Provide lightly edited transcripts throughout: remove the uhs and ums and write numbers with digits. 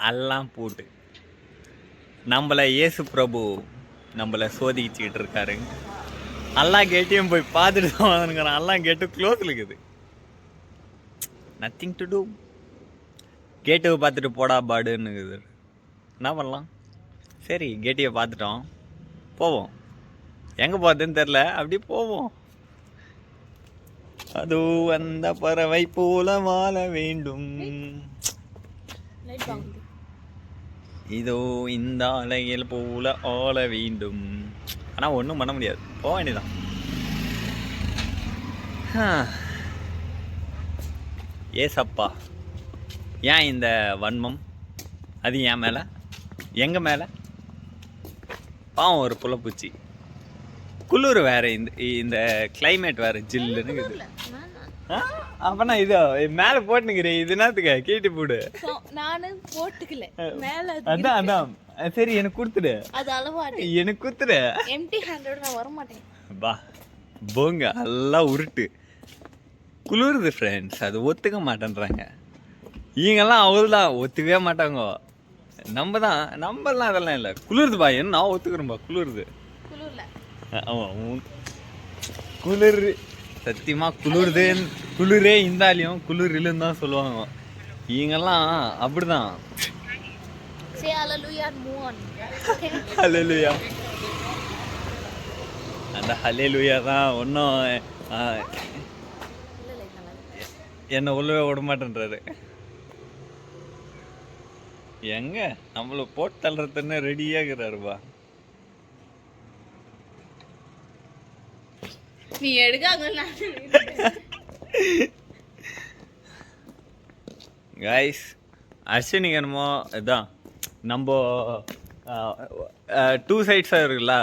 எல்லாம் போட்டு நம்மள இயேசு பிரபு நம்மள சோதிச்சுக்கிட்டு இருக்காரு. எல்லா கேட்டையும் போய் பார்த்துட்டு தான் வந்துருக்கிறான். எல்லாம் கேட்டு க்ளோஸில் இருக்குது. Nothing to do. கேட்டு பார்த்துட்டு போடா பாடுன்னு இருக்குது. என்ன பண்ணலாம்? சரி கேட்டியை பார்த்துட்டோம், போவோம். எங்கே போகிறதுன்னு தெரில, அப்படியே போவோம். அதோ அந்த பறவை போல வாழ வேண்டும், இதோ இந்த அலையில் போல ஆள வேண்டும். ஆனால் ஒன்றும் பண்ண முடியாது, போக வேண்டியதான். ஏசப்பா, ஏன் இந்த வன்மம்? அது என் மேலே, எங்கள் மேலே. பாவம் ஒரு புலப்பூச்சி. குளிர் வேறு, இந்த கிளைமேட் வேறு ஜில்லுன்னு இருக்குது. அப்பனா இது மேலே போட்டுக்கிறேன், இது என்னத்துக்க கீட்டு போடு. நானும் போட்டுக்கல மேல. அதான் அதான் சரி, எனக்கு கொடுத்துடு. அது அளவாடு, எனக்கு கொடுத்துடு. எம்டி ஹேண்டோட நான் வர மாட்டேன். பா போங்க, எல்லாம் உருட்டு. குளிருது ஃப்ரெண்ட்ஸ், அது ஒத்துக்க மாட்டேன்றாங்க. இவங்கெல்லாம் அவள்தான் ஒத்துக்கவே மாட்டாங்க. நம்மலாம் அதெல்லாம் இல்லை. குளிருதுப்பா, என்ன நான் ஒத்துக்கிறேன்பா, குளிருது. ஆமாம் குளிர், சத்தியமாக குளிருது. குளிரே இருந்தாலையும் குளிர் இல்லைன்னு தான் சொல்லுவாங்க. இவங்கெல்லாம் அப்படிதான். ஹல்லேலூயா. அந்த ஹல்லேலூயா தான் ஒன்றும் என்னை உள்ளவே விட மாட்டேன்றாரு. எங்க நம்மள போட்டு தள்ளுறதுன்னு ரெடியாகிறாருப்பா. நீ எடுக்காங்க கைஸ். அஸ்வினிக்கு என்னமோ இதான் நம்ம 2 சைட்ஸாக இருக்குல்ல,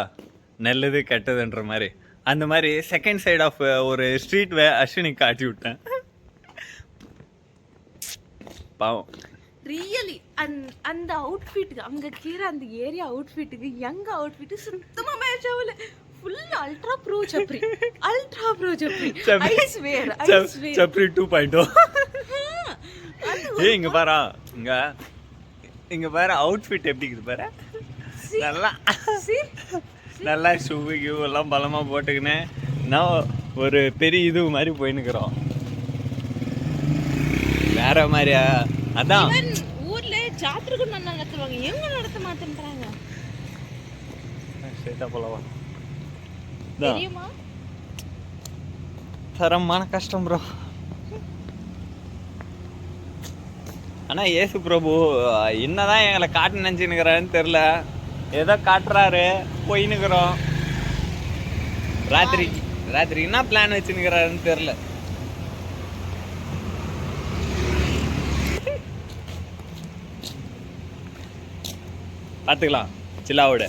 நல்லது கெட்டதுன்ற மாதிரி. அந்த மாதிரி செகண்ட் சைட் ஆஃப் ஒரு ஸ்ட்ரீட் அஸ்வினிக்கு காட்டி விட்டேன். பாவம். ரியலி அந்த அவுட்ஃபிட்டுக்கு, அங்கே கீழே அந்த ஏரியா அவுட்ஃபிட்டுக்கு எங்க அவுட்ஃபிட்டு சுத்தமாக மேட்ச் ஆகல. Full ultra pro Sabri, ultra pro Sabri. ஐஸ்வேர் சப்ரி 2.0. ஏய் இங்க பாரா, இங்க பாரு அவுட்ஃபிட் எப்படி இருக்குது பாரு. நல்லா ஷூ எல்லாம் பலமா போட்டுக்கினேன். நான் ஒரு பெரிய இது மாதிரி போயின்னுக்குறோம். வேற மாதிரியா? அதான் ஊர்ல ஜாத்திரைக்கு நல்லா நடத்துவாங்க, எங்க நடத்த மாட்டேன்றாங்க. ஸ்ட்ரைட்டா போலவா? தெரியுமா? தரமான கஷ்டம் ப்ரோ. ஆனா ஏசு பிரபு என்னதான் எங்களை காட்டு நினைச்சுன்னுக்கிறாருன்னு தெரியல. ஏதோ காட்டுறாரு, போயின்னுக்குறோம். ராத்திரி என்ன பிளான் வச்சுன்னுக்கிறாருன்னு தெரியல. பார்த்துக்கலாம் சில்லாவோட.